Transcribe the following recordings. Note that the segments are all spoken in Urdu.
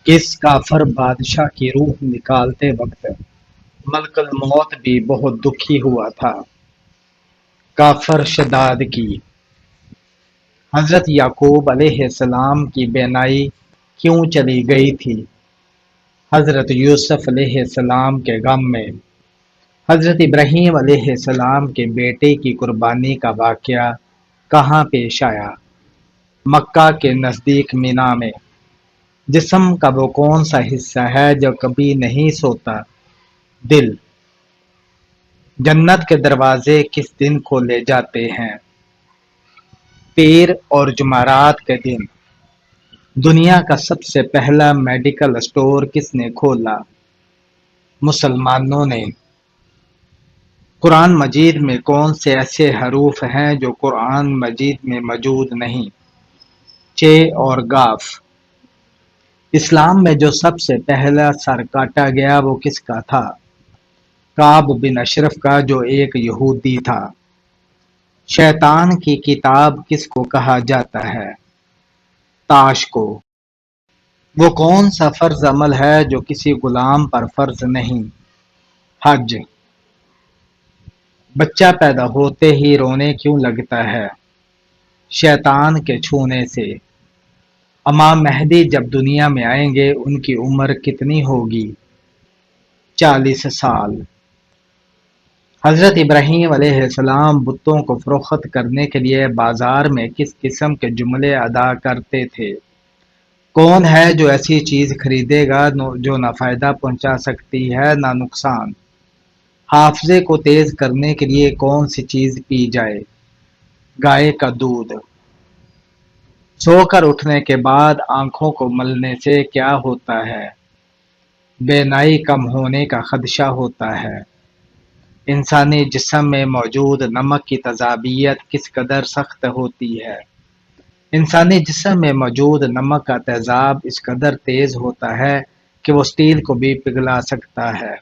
کس کافر بادشاہ کی روح نکالتے وقت ملک الموت بھی بہت دکھی ہوا تھا۔ کافر شداد کی حضرت یعقوب علیہ السلام کی بینائی کیوں چلی گئی تھی؟ حضرت یوسف علیہ السلام کے غم میں حضرت ابراہیم علیہ السلام کے بیٹے کی قربانی کا واقعہ کہاں پیش آیا؟ مکہ کے نزدیک مینا میں۔ جسم کا وہ کون سا حصہ ہے جو کبھی نہیں سوتا؟ دل۔ جنت کے دروازے کس دن کھولے جاتے ہیں؟ پیر اور جمعرات کے دن۔ دنیا کا سب سے پہلا میڈیکل اسٹور کس نے کھولا؟ مسلمانوں نے۔ قرآن مجید میں کون سے ایسے حروف ہیں جو قرآن مجید میں موجود نہیں؟ چ اور گ۔ اسلام میں جو سب سے پہلا سر کاٹا گیا وہ کس کا تھا؟ کعب بن اشرف کا، جو ایک یہودی تھا۔ شیطان کی کتاب کس کو کہا جاتا ہے؟ تاش کو۔ وہ کون سا فرض عمل ہے جو کسی غلام پر فرض نہیں؟ حج۔ بچہ پیدا ہوتے ہی رونے کیوں لگتا ہے؟ شیطان کے چھونے سے۔ امام مہدی جب دنیا میں آئیں گے ان کی عمر کتنی ہوگی؟ 40 سال۔ حضرت ابراہیم علیہ السلام بتوں کو فروخت کرنے کے لیے بازار میں کس قسم کے جملے ادا کرتے تھے؟ کون ہے جو ایسی چیز خریدے گا جو نہ فائدہ پہنچا سکتی ہے نہ نقصان؟ حافظے کو تیز کرنے کے لیے کون سی چیز پی جائے؟ گائے کا دودھ۔ سو کر اٹھنے کے بعد آنکھوں کو ملنے سے کیا ہوتا ہے؟ بینائی کم ہونے کا خدشہ ہوتا ہے۔ انسانی جسم میں موجود نمک کی تیزابیت کس قدر سخت ہوتی ہے؟ انسانی جسم میں موجود نمک کا تیزاب اس قدر تیز ہوتا ہے کہ وہ اسٹیل کو بھی پگھلا سکتا ہے۔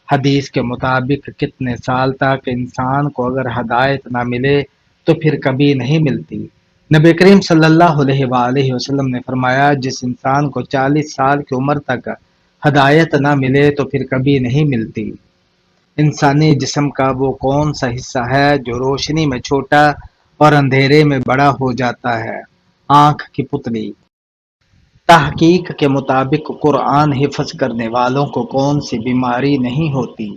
حدیث کے مطابق کتنے سال تک انسان کو اگر ہدایت نہ ملے تو پھر کبھی نہیں ملتی؟ نبی کریم صلی اللہ علیہ وآلہ وسلم نے فرمایا، جس انسان کو 40 سال کی عمر تک ہدایت نہ ملے تو پھر کبھی نہیں ملتی۔ انسانی جسم کا وہ کون سا حصہ ہے جو روشنی میں چھوٹا اور اندھیرے میں بڑا ہو جاتا ہے؟ آنکھ کی پتلی۔ تحقیق کے مطابق قرآن حفظ کرنے والوں کو کون سی بیماری نہیں ہوتی؟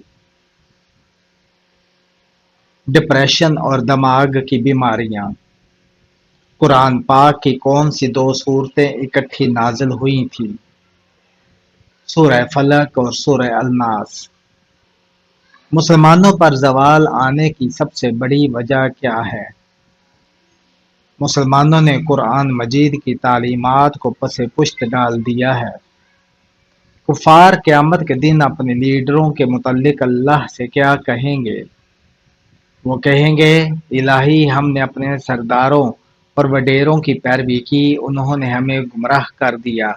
ڈپریشن اور دماغ کی بیماریاں۔ قرآن پاک کی کون سی 2 سورتیں اکٹھی نازل ہوئی تھیں؟ سورہ فلق اور سورہ الناس۔ مسلمانوں پر زوال آنے کی سب سے بڑی وجہ کیا ہے؟ مسلمانوں نے قرآن مجید کی تعلیمات کو پس پشت ڈال دیا ہے۔ کفار قیامت کے دن اپنے لیڈروں کے متعلق اللہ سے کیا کہیں گے؟ وہ کہیں گے، الہی ہم نے اپنے سرداروں اور وڈیروں کی پیروی کی، انہوں نے ہمیں گمراہ کر دیا،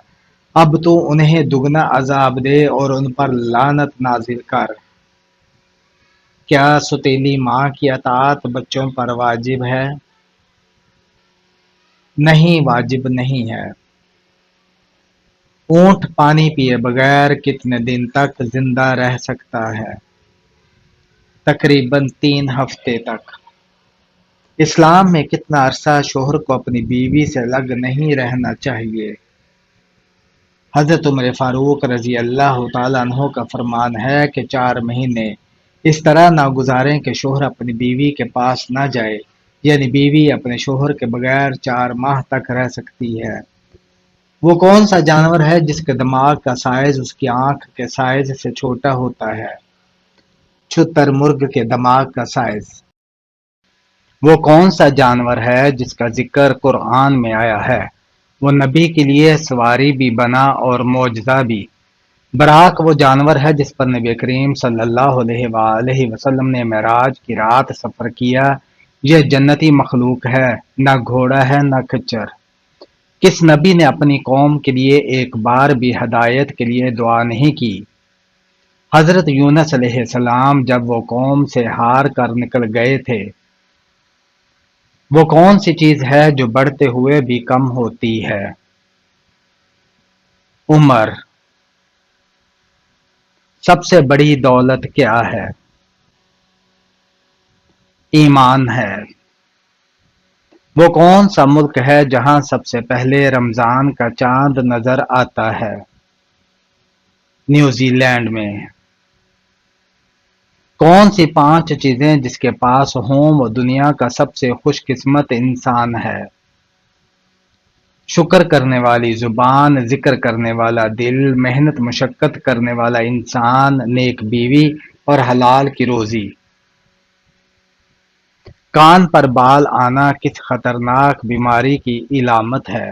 اب تو انہیں دگنا عذاب دے اور ان پر لعنت نازل کر۔ کیا ستیلی ماں کی اطاعت بچوں پر واجب ہے؟ نہیں، واجب نہیں ہے۔ اونٹ پانی پیے بغیر کتنے دن تک زندہ رہ سکتا ہے؟ تقریباً 3 ہفتے تک۔ اسلام میں کتنا عرصہ شوہر کو اپنی بیوی سے الگ نہیں رہنا چاہیے؟ حضرت عمر فاروق رضی اللہ تعالیٰ عنہ کا فرمان ہے کہ 4 مہینے اس طرح نہ گزاریں کہ شوہر اپنی بیوی کے پاس نہ جائے، یعنی بیوی اپنے شوہر کے بغیر 4 ماہ تک رہ سکتی ہے۔ وہ کون سا جانور ہے جس کے دماغ کا سائز اس کی آنکھ کے سائز سے چھوٹا ہوتا ہے؟ شتر مرغ کے دماغ کا سائز۔ وہ کون سا جانور ہے جس کا ذکر قرآن میں آیا ہے؟ وہ نبی کے لیے سواری بھی بنا اور معجزہ بھی۔ براق وہ جانور ہے جس پر نبی کریم صلی اللہ علیہ وآلہ وسلم نے معراج کی رات سفر کیا۔ یہ جنتی مخلوق ہے، نہ گھوڑا ہے نہ کچر۔ کس نبی نے اپنی قوم کے لیے ایک بار بھی ہدایت کے لیے دعا نہیں کی؟ حضرت یونس علیہ السلام جب وہ قوم سے ہار کر نکل گئے تھے۔ وہ کون سی چیز ہے جو بڑھتے ہوئے بھی کم ہوتی ہے؟ عمر. سب سے بڑی دولت کیا ہے؟ ایمان ہے. وہ کون سا ملک ہے جہاں سب سے پہلے رمضان کا چاند نظر آتا ہے؟ نیوزی لینڈ میں. کون سی 5 چیزیں جس کے پاس ہوں وہ دنیا کا سب سے خوش قسمت انسان ہے؟ شکر کرنے والی زبان، ذکر کرنے والا دل، محنت مشقت کرنے والا انسان، نیک بیوی اور حلال کی روزی. کان پر بال آنا کس خطرناک بیماری کی علامت ہے؟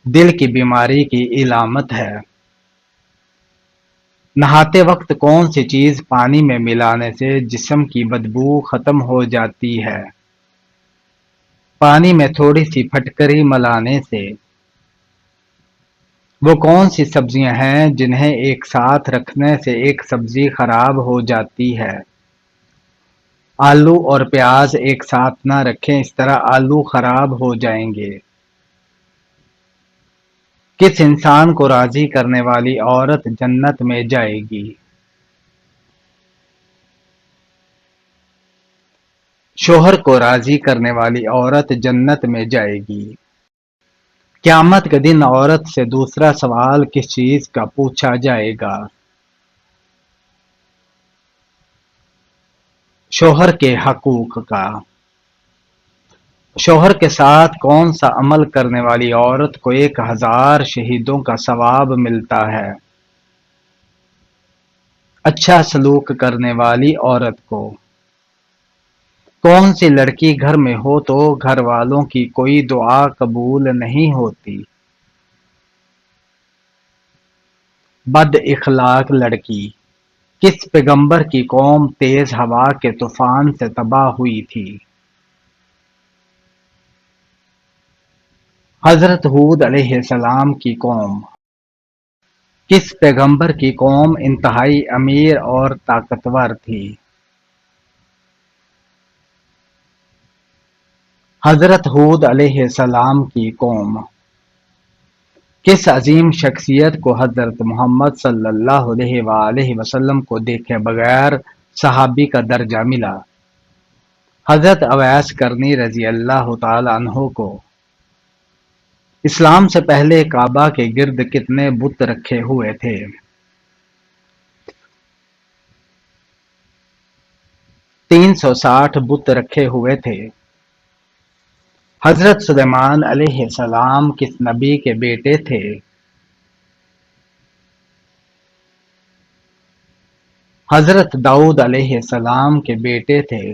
دل کی بیماری کی علامت ہے. نہاتے وقت کون سی چیز پانی میں ملانے سے جسم کی بدبو ختم ہو جاتی ہے؟ پانی میں تھوڑی سی پھٹکری ملانے سے. وہ کون سی سبزیاں ہیں جنہیں ایک ساتھ رکھنے سے ایک سبزی خراب ہو جاتی ہے؟ آلو اور پیاز ایک ساتھ نہ رکھیں، اس طرح آلو خراب ہو جائیں گے. کس انسان کو راضی کرنے والی عورت جنت میں جائے گی؟ شوہر کو راضی کرنے والی عورت جنت میں جائے گی. قیامت کے دن عورت سے دوسرا سوال کس چیز کا پوچھا جائے گا؟ شوہر کے حقوق کا. شوہر کے ساتھ کون سا عمل کرنے والی عورت کو 1000 شہیدوں کا ثواب ملتا ہے؟ اچھا سلوک کرنے والی عورت کو. کون سی لڑکی گھر میں ہو تو گھر والوں کی کوئی دعا قبول نہیں ہوتی؟ بد اخلاق لڑکی. کس پیغمبر کی قوم تیز ہوا کے طوفان سے تباہ ہوئی تھی؟ حضرت ہود علیہ السلام کی قوم. کس پیغمبر کی قوم انتہائی امیر اور طاقتور تھی؟ حضرت ہود علیہ السلام کی قوم. کس عظیم شخصیت کو حضرت محمد صلی اللہ علیہ وآلہ وسلم کو دیکھے بغیر صحابی کا درجہ ملا؟ حضرت اویس کرنی رضی اللہ تعالی عنہ کو. اسلام سے پہلے کعبہ کے گرد کتنے بت رکھے ہوئے تھے؟ 360 بت رکھے ہوئے تھے. حضرت سلیمان علیہ السلام کس نبی کے بیٹے تھے؟ حضرت داؤد علیہ السلام کے بیٹے تھے.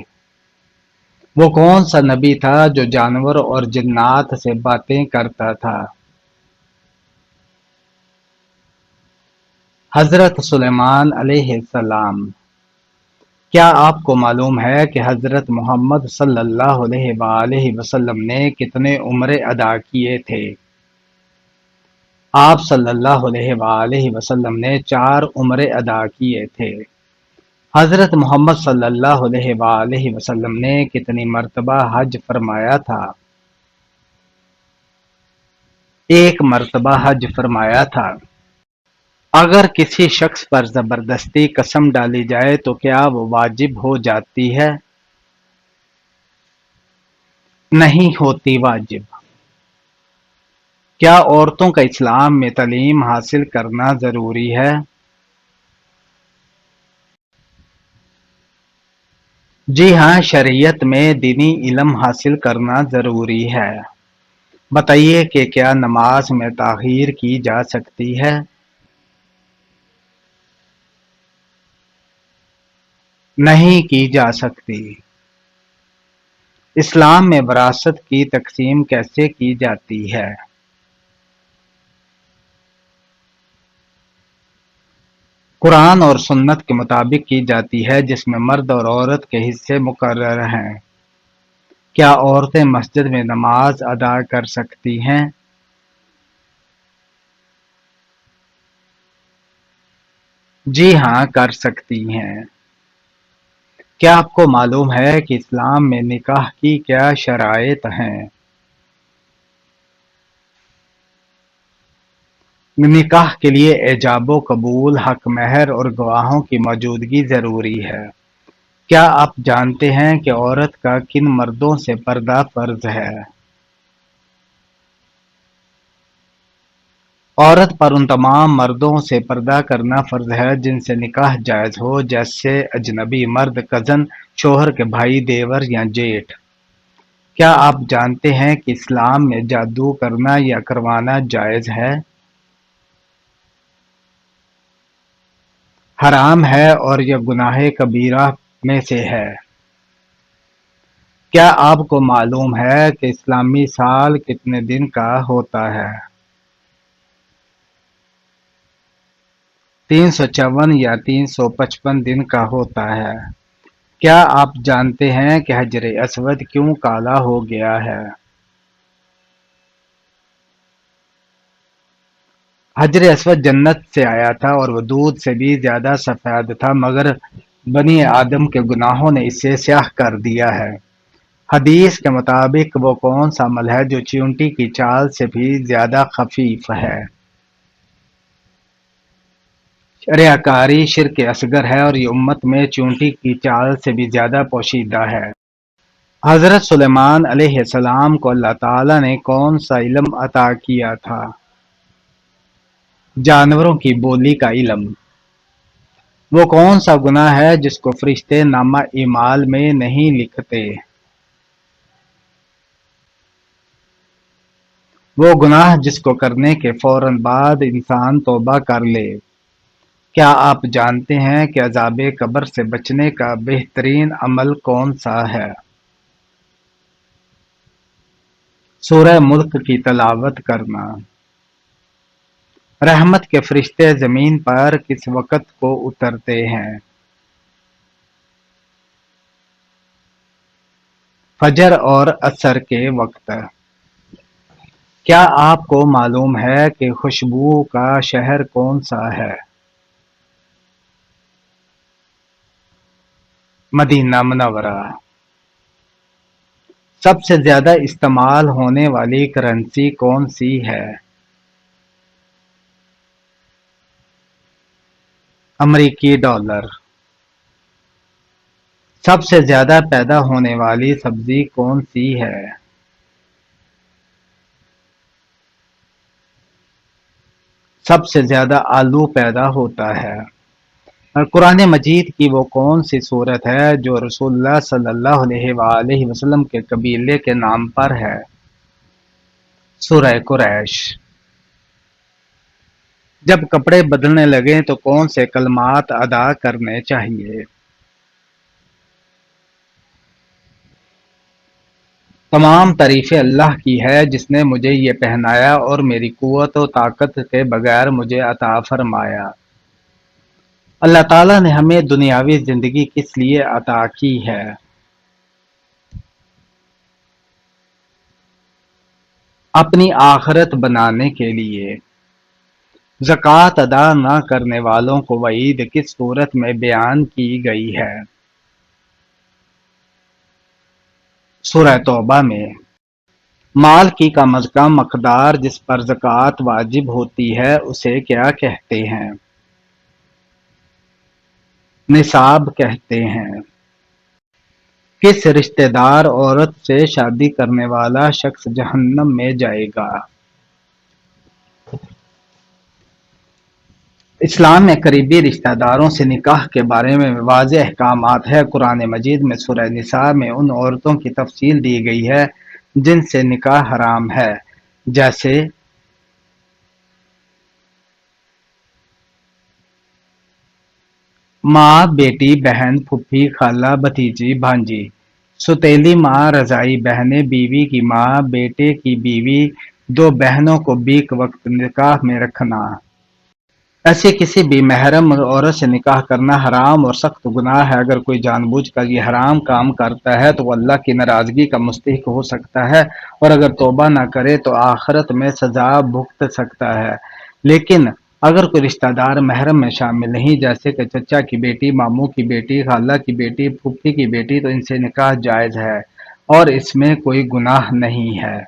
وہ کون سا نبی تھا جو جانور اور جنات سے باتیں کرتا تھا؟ حضرت سلیمان علیہ السلام. کیا آپ کو معلوم ہے کہ حضرت محمد صلی اللہ علیہ وآلہ وسلم نے کتنے عمرے ادا کیے تھے؟ آپ صلی اللہ علیہ وآلہ وسلم نے 4 عمرے ادا کیے تھے. حضرت محمد صلی اللہ علیہ وآلہ وسلم نے کتنی مرتبہ حج فرمایا تھا؟ 1 مرتبہ حج فرمایا تھا. اگر کسی شخص پر زبردستی قسم ڈالی جائے تو کیا وہ واجب ہو جاتی ہے؟ نہیں ہوتی واجب. کیا عورتوں کا اسلام میں تعلیم حاصل کرنا ضروری ہے؟ جی ہاں، شریعت میں دینی علم حاصل کرنا ضروری ہے. بتائیے کہ کیا نماز میں تاخیر کی جا سکتی ہے؟ نہیں کی جا سکتی. اسلام میں وراثت کی تقسیم کیسے کی جاتی ہے؟ قرآن اور سنت کے مطابق کی جاتی ہے، جس میں مرد اور عورت کے حصے مقرر ہیں. کیا عورتیں مسجد میں نماز ادا کر سکتی ہیں؟ جی ہاں، کر سکتی ہیں. کیا آپ کو معلوم ہے کہ اسلام میں نکاح کی کیا شرائط ہیں؟ نکاح کے لیے ایجاب و قبول، حق مہر اور گواہوں کی موجودگی ضروری ہے۔ کیا آپ جانتے ہیں کہ عورت کا کن مردوں سے پردہ فرض ہے؟ عورت پر ان تمام مردوں سے پردہ کرنا فرض ہے جن سے نکاح جائز ہو، جیسے اجنبی مرد، کزن، شوہر کے بھائی، دیور یا جیٹھ۔ کیا آپ جانتے ہیں کہ اسلام میں جادو کرنا یا کروانا جائز ہے؟ حرام ہے اور یہ گناہ کبیرہ میں سے ہے۔ کیا آپ کو معلوم ہے کہ اسلامی سال کتنے دن کا ہوتا ہے؟ 354 یا 355 دن کا ہوتا ہے۔ کیا آپ جانتے ہیں کہ حجر اسود کیوں کالا ہو گیا ہے؟ حجر اسود جنت سے آیا تھا اور وہ دودھ سے بھی زیادہ سفید تھا، مگر بنی آدم کے گناہوں نے اسے سیاہ کر دیا ہے۔ حدیث کے مطابق وہ کون سا عمل ہے جو چیونٹی کی چال سے بھی زیادہ خفیف ہے؟ ریاکاری شرک اصغر ہے اور یہ امت میں چیونٹی کی چال سے بھی زیادہ پوشیدہ ہے۔ حضرت سلیمان علیہ السلام کو اللہ تعالیٰ نے کون سا علم عطا کیا تھا؟ جانوروں کی بولی کا علم۔ وہ کون سا گناہ ہے جس کو فرشتے نامہ اعمال میں نہیں لکھتے؟ وہ گناہ جس کو کرنے کے فوراً بعد انسان توبہ کر لے۔ کیا آپ جانتے ہیں کہ عذاب قبر سے بچنے کا بہترین عمل کون سا ہے؟ سورہ ملک کی تلاوت کرنا۔ رحمت کے فرشتے زمین پر کس وقت کو اترتے ہیں؟ فجر اور عصر کے وقت۔ کیا آپ کو معلوم ہے کہ خوشبو کا شہر کون سا ہے؟ مدینہ منورہ۔ سب سے زیادہ استعمال ہونے والی کرنسی کون سی ہے؟ امریکی ڈالر۔ سب سے زیادہ پیدا ہونے والی سبزی کون سی ہے؟ سب سے زیادہ آلو پیدا ہوتا ہے۔ اور قرآن مجید کی وہ کون سی صورت ہے جو رسول اللہ صلی اللہ علیہ وآلہ وسلم کے قبیلے کے نام پر ہے؟ سورہ قریش۔ جب کپڑے بدلنے لگیں تو کون سے کلمات ادا کرنے چاہیے؟ تمام تعریفیں اللہ کی ہے جس نے مجھے یہ پہنایا اور میری قوت و طاقت کے بغیر مجھے عطا فرمایا۔ اللہ تعالیٰ نے ہمیں دنیاوی زندگی کس لیے عطا کی ہے؟ اپنی آخرت بنانے کے لیے۔ زکوٰۃ ادا نہ کرنے والوں کو وعید کس صورت میں بیان کی گئی ہے؟ سورہ توبہ میں۔ مال کی کم از کم مقدار جس پر زکوٰۃ واجب ہوتی ہے اسے کیا کہتے ہیں؟ نصاب کہتے ہیں۔ کس رشتہ دار عورت سے شادی کرنے والا شخص جہنم میں جائے گا؟ اسلام میں قریبی رشتہ داروں سے نکاح کے بارے میں واضح احکامات ہیں۔ قرآن مجید میں سورہ نساء میں ان عورتوں کی تفصیل دی گئی ہے جن سے نکاح حرام ہے، جیسے ماں، بیٹی، بہن، پھوپھی، خالہ، بھتیجی، بھانجی۔ ستیلی ماں، رضاعی بہنیں، بیوی کی ماں، بیٹے کی بیوی، دو بہنوں کو بیک وقت نکاح میں رکھنا۔ ایسے کسی بھی محرم عورت سے نکاح کرنا حرام اور سخت گناہ ہے۔ اگر کوئی جان بوجھ کر یہ حرام کام کرتا ہے تو وہ اللہ کی ناراضگی کا مستحق ہو سکتا ہے، اور اگر توبہ نہ کرے تو آخرت میں سزا بھگت سکتا ہے۔ لیکن اگر کوئی رشتہ دار محرم میں شامل نہیں، جیسے کہ چچا کی بیٹی، ماموں کی بیٹی، خالہ کی بیٹی، پھوپھی کی بیٹی، تو ان سے نکاح جائز ہے اور اس میں کوئی گناہ نہیں ہے۔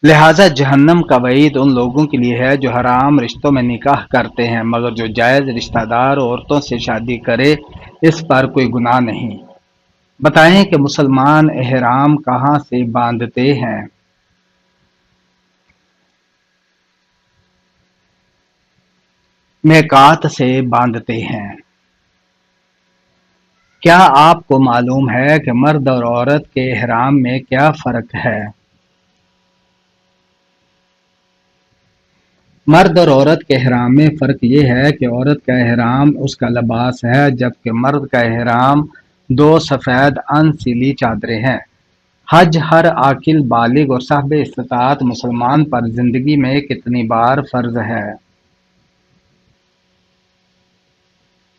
لہذا جہنم کا وعید ان لوگوں کے لیے ہے جو حرام رشتوں میں نکاح کرتے ہیں، مگر جو جائز رشتہ دار عورتوں سے شادی کرے اس پر کوئی گناہ نہیں۔ بتائیں کہ مسلمان احرام کہاں سے باندھتے ہیں؟ میقات سے باندھتے ہیں۔ کیا آپ کو معلوم ہے کہ مرد اور عورت کے احرام میں کیا فرق ہے؟ مرد اور عورت کے احرام میں فرق یہ ہے کہ عورت کا احرام اس کا لباس ہے، جبکہ مرد کا احرام دو سفید ان سیلی چادریں ہیں۔ حج ہر عاقل بالغ اور صاحب استطاعت مسلمان پر زندگی میں کتنی بار فرض ہے؟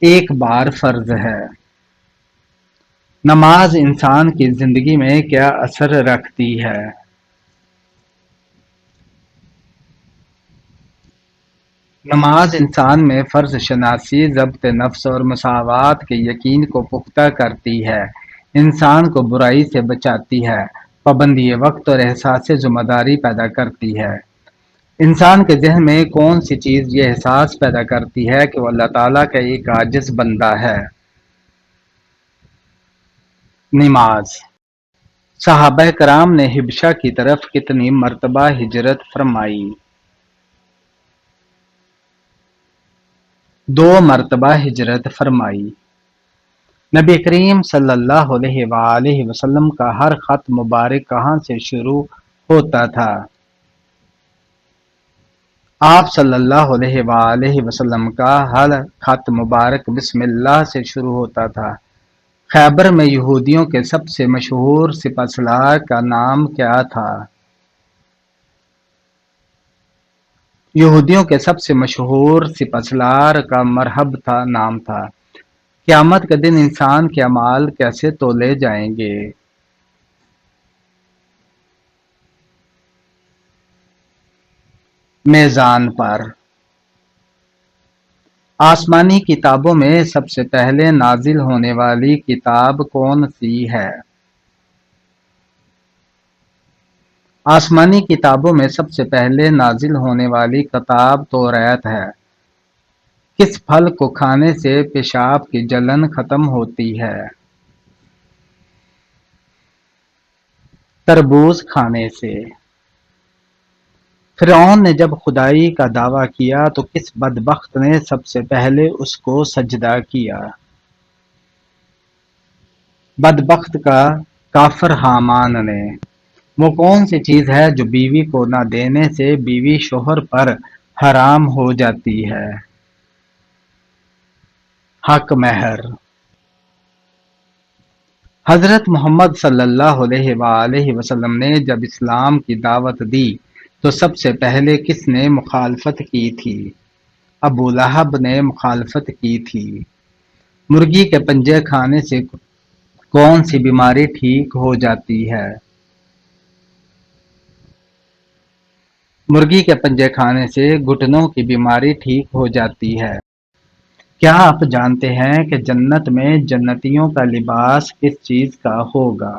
ایک بار فرض ہے۔ نماز انسان کی زندگی میں کیا اثر رکھتی ہے؟ نماز انسان میں فرض شناسی، ضبط نفس اور مساوات کے یقین کو پختہ کرتی ہے، انسان کو برائی سے بچاتی ہے، پابندی وقت اور احساس ذمہ داری پیدا کرتی ہے۔ انسان کے ذہن میں کون سی چیز یہ احساس پیدا کرتی ہے کہ وہ اللہ تعالیٰ کا ایک عاجز بندہ ہے؟ نماز۔ صحابہ کرام نے حبشہ کی طرف کتنی مرتبہ ہجرت فرمائی؟ 2 مرتبہ ہجرت فرمائی۔ نبی کریم صلی اللہ علیہ وآلہ وسلم کا ہر خط مبارک کہاں سے شروع ہوتا تھا؟ آپ صلی اللہ علیہ وآلہ وسلم کا ہر خط مبارک بسم اللہ سے شروع ہوتا تھا۔ خیبر میں یہودیوں کے سب سے مشہور سپہ سالار کا نام کیا تھا؟ یہودیوں کے سب سے مشہور سپہ سالار کا مرحب تھا نام تھا۔ قیامت کے دن انسان کے اعمال کیسے تولے جائیں گے؟ میزان پر۔ آسمانی کتابوں میں سب سے پہلے نازل ہونے والی کتاب کون سی ہے؟ آسمانی کتابوں میں سب سے پہلے نازل ہونے والی کتاب توریت ہے۔ کس پھل کو کھانے سے پیشاب کی جلن ختم ہوتی ہے؟ تربوز کھانے سے۔ فرعون نے جب خدائی کا دعویٰ کیا تو کس بدبخت نے سب سے پہلے اس کو سجدہ کیا؟ بدبخت کا کافر حامان نے۔ وہ کون سی چیز ہے جو بیوی کو نہ دینے سے بیوی شوہر پر حرام ہو جاتی ہے؟ حق مہر۔ حضرت محمد صلی اللہ علیہ وآلہ وسلم نے جب اسلام کی دعوت دی تو سب سے پہلے کس نے مخالفت کی تھی؟ ابو لہب نے مخالفت کی تھی۔ مرغی کے پنجے کھانے سے کون سی بیماری ٹھیک ہو جاتی ہے؟ مرغی کے پنجے کھانے سے گھٹنوں کی بیماری ٹھیک ہو جاتی ہے۔ کیا آپ جانتے ہیں کہ جنت میں جنتیوں کا لباس کس چیز کا ہوگا؟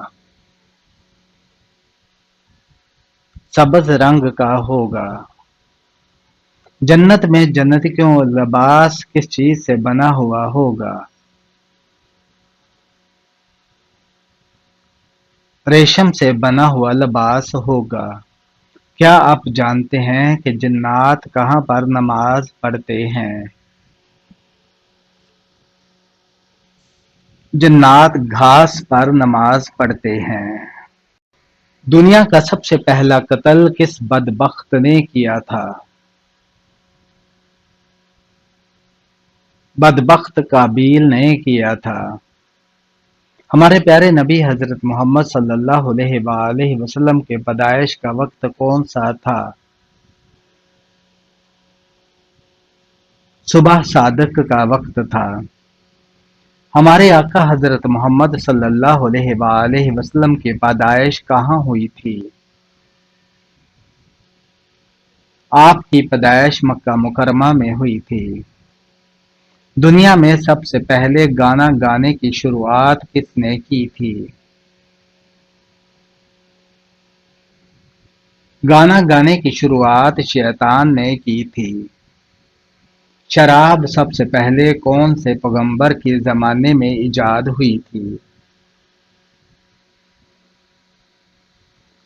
سبز رنگ کا ہوگا۔ جنت میں جنتیوں کا لباس کس چیز سے بنا ہوا ہوگا؟ ریشم سے بنا ہوا لباس ہوگا۔ کیا آپ جانتے ہیں کہ جنات کہاں پر نماز پڑھتے ہیں؟ جنات گھاس پر نماز پڑھتے ہیں۔ دنیا کا سب سے پہلا قتل کس بدبخت نے کیا تھا؟ بدبخت قابیل نے کیا تھا۔ ہمارے پیارے نبی حضرت محمد صلی اللہ علیہ وآلہ وسلم کے پیدائش کا وقت کون سا تھا؟ صبح صادق کا وقت تھا۔ ہمارے آقا حضرت محمد صلی اللہ علیہ وآلہ وسلم کی پیدائش کہاں ہوئی تھی؟ آپ کی پیدائش مکہ مکرمہ میں ہوئی تھی۔ دنیا میں سب سے پہلے گانا گانے کی شروعات کس نے کی تھی؟ گانا گانے کی شروعات شیطان نے کی تھی۔ شراب سب سے پہلے کون سے پیغمبر کے زمانے میں ایجاد ہوئی تھی؟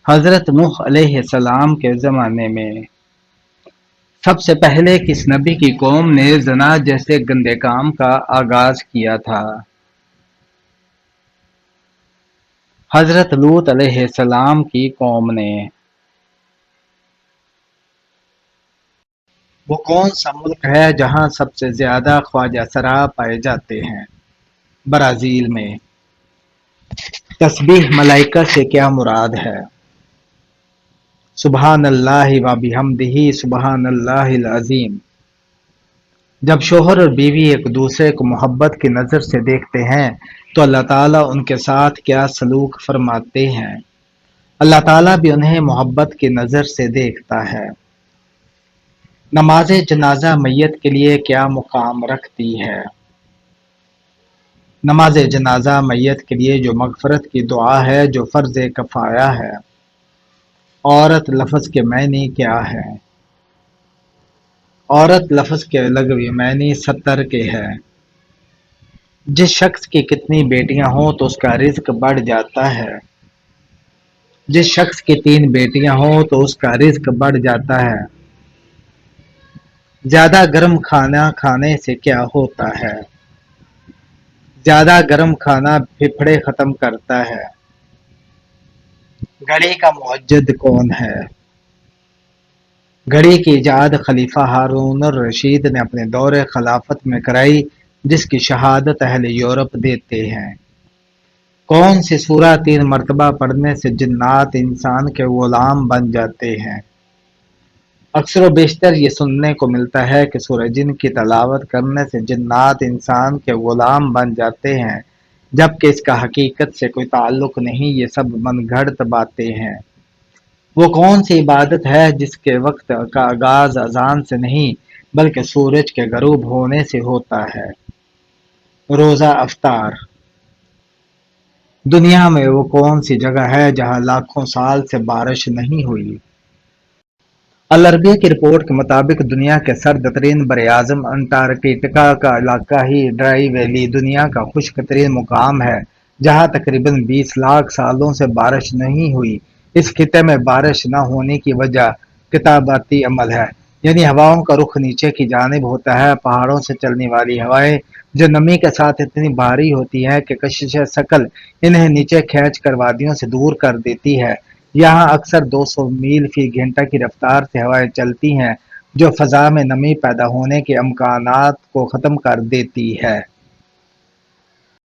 حضرت نوح علیہ السلام کے زمانے میں۔ سب سے پہلے کس نبی کی قوم نے زنا جیسے گندے کام کا آغاز کیا تھا؟ حضرت لوط علیہ السلام کی قوم نے۔ وہ کون سا ملک ہے جہاں سب سے زیادہ خواجہ سرا پائے جاتے ہیں؟ برازیل میں۔ تسبیح ملائکہ سے کیا مراد ہے؟ سبحان اللہ و بحمدہ سبحان اللہ العظیم۔ جب شوہر اور بیوی ایک دوسرے کو محبت کی نظر سے دیکھتے ہیں تو اللہ تعالیٰ ان کے ساتھ کیا سلوک فرماتے ہیں؟ اللہ تعالیٰ بھی انہیں محبت کی نظر سے دیکھتا ہے۔ نماز جنازہ میت کے لیے کیا مقام رکھتی ہے؟ نماز جنازہ میت کے لیے جو مغفرت کی دعا ہے جو فرض کفایہ ہے۔ عورت لفظ کے معنی کیا ہے؟ عورت لفظ کے لغوی معنی ستر کے ہے۔ جس شخص کی کتنی بیٹیاں ہوں تو اس کا رزق بڑھ جاتا ہے۔ جس شخص کی 3 بیٹیاں ہوں تو اس کا رزق بڑھ جاتا ہے۔ زیادہ گرم کھانا کھانے سے کیا ہوتا ہے؟ زیادہ گرم کھانا پھیپھڑے ختم کرتا ہے۔ گھڑی کا موجد کون ہے؟ گھڑی کی ایجاد خلیفہ ہارون الرشید نے اپنے دور خلافت میں کرائی جس کی شہادت اہل یورپ دیتے ہیں۔ کون سی سورہ 3 مرتبہ پڑھنے سے جنات انسان کے غلام بن جاتے ہیں؟ اکثر و بیشتر یہ سننے کو ملتا ہے کہ سورہ جن کی تلاوت کرنے سے جنات انسان کے غلام بن جاتے ہیں جبکہ اس کا حقیقت سے کوئی تعلق نہیں، یہ سب من گھڑت باتیں ہیں۔ وہ کون سی عبادت ہے جس کے وقت کا آغاز اذان سے نہیں بلکہ سورج کے غروب ہونے سے ہوتا ہے؟ روزہ افطار۔ دنیا میں وہ کون سی جگہ ہے جہاں لاکھوں سال سے بارش نہیں ہوئی؟ العربیہ کی رپورٹ کے مطابق دنیا کے سرد ترین براعظم انٹارکٹیکا کا علاقہ ہی ڈرائی ویلی دنیا کا خشک ترین مقام ہے جہاں تقریباً 20 لاکھ سالوں سے بارش نہیں ہوئی۔ اس خطے میں بارش نہ ہونے کی وجہ کتاباتی عمل ہے، یعنی ہواؤں کا رخ نیچے کی جانب ہوتا ہے۔ پہاڑوں سے چلنے والی ہوائیں جو نمی کے ساتھ اتنی بھاری ہوتی ہیں کہ کشش ثقل انہیں نیچے کھینچ کر وادیوں سے دور کر دیتی ہے۔ یہاں اکثر 200 میل فی گھنٹہ کی رفتار سے ہوائیں چلتی ہیں جو فضا میں نمی پیدا ہونے کے امکانات کو ختم کر دیتی ہے۔